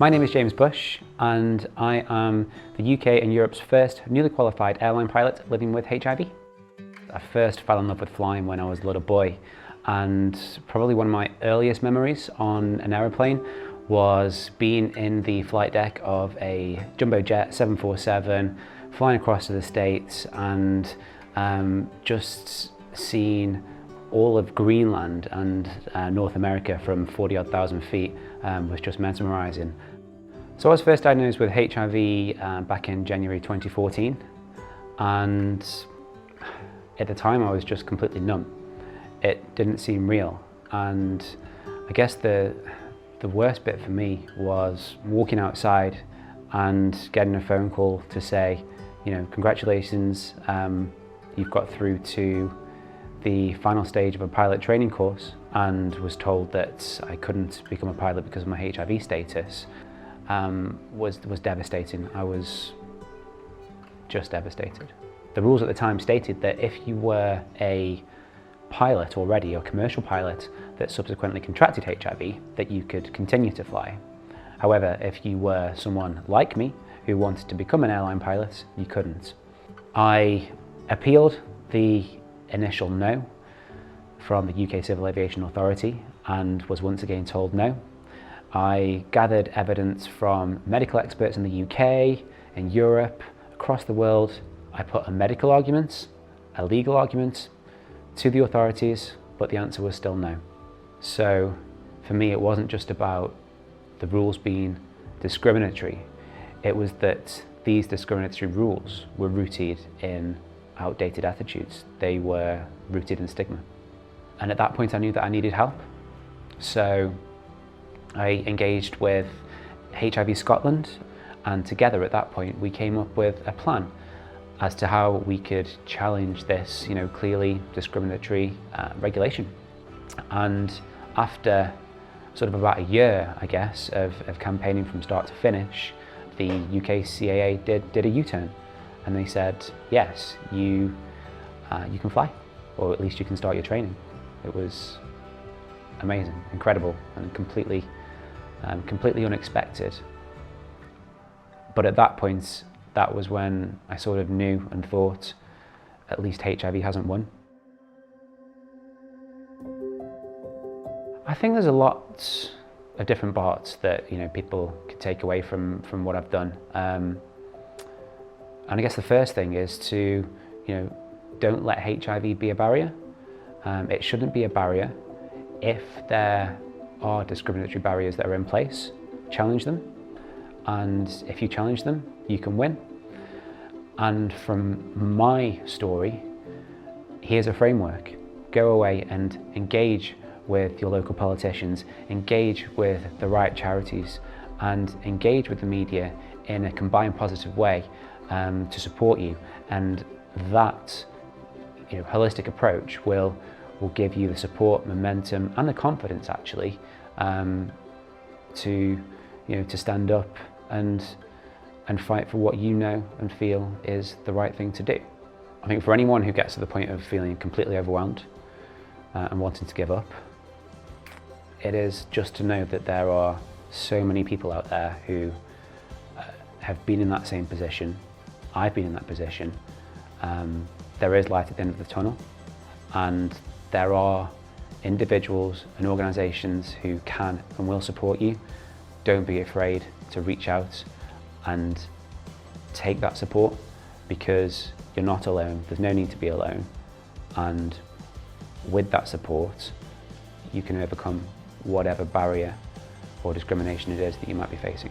My name is James Bush and I am the UK and Europe's first newly qualified airline pilot living with HIV. I first fell in love with flying when I was a little boy, and probably one of my earliest memories on an aeroplane was being in the flight deck of a jumbo jet 747 flying across to the States and just seeing all of Greenland and North America from 40-odd thousand feet was just mesmerising. So I was first diagnosed with HIV back in January 2014, and at the time I was just completely numb. It didn't seem real, and I guess the worst bit for me was walking outside and getting a phone call to say, you know, congratulations, you've got through to the final stage of a pilot training course, and was told that I couldn't become a pilot because of my HIV status. Was devastating. I was just devastated. The rules at the time stated that if you were a pilot already, or commercial pilot that subsequently contracted HIV, that you could continue to fly. However, if you were someone like me who wanted to become an airline pilot, you couldn't. I appealed the initial no from the UK Civil Aviation Authority and was once again told no. I gathered evidence from medical experts in the UK, in Europe, across the world. I put a medical argument, a legal argument to the authorities, but the answer was still no. So for me, it wasn't just about the rules being discriminatory. It was that these discriminatory rules were rooted in outdated attitudes. They were rooted in stigma. And at that point I knew that I needed help. So I engaged with HIV Scotland, and together at that point we came up with a plan as to how we could challenge this, you know, clearly discriminatory regulation. And after sort of about a year, I guess, of campaigning from start to finish, the UK CAA did a U-turn, and they said, yes, you can fly, or at least you can start your training. It was amazing, incredible, and completely unexpected. But at that point, that was when I sort of knew and thought, at least HIV hasn't won. I think there's a lot of different parts that, you know, people could take away from what I've done. And I guess the first thing is to, you know, don't let HIV be a barrier. It shouldn't be a barrier. If there are discriminatory barriers that are in place, challenge them. And if you challenge them, you can win. And from my story, here's a framework. Go away and engage with your local politicians, engage with the right charities, and engage with the media in a combined positive way to support you. And that, you know, holistic approach will give you the support, momentum, and the confidence actually to, you know, to stand up and fight for what you know and feel is the right thing to do. I think for anyone who gets to the point of feeling completely overwhelmed and wanting to give up, it is just to know that there are so many people out there who have been in that same position. I've been in that position. There is light at the end of the tunnel, and there are individuals and organisations who can and will support you. Don't be afraid to reach out and take that support, because you're not alone. There's no need to be alone. And with that support, you can overcome whatever barrier or discrimination it is that you might be facing.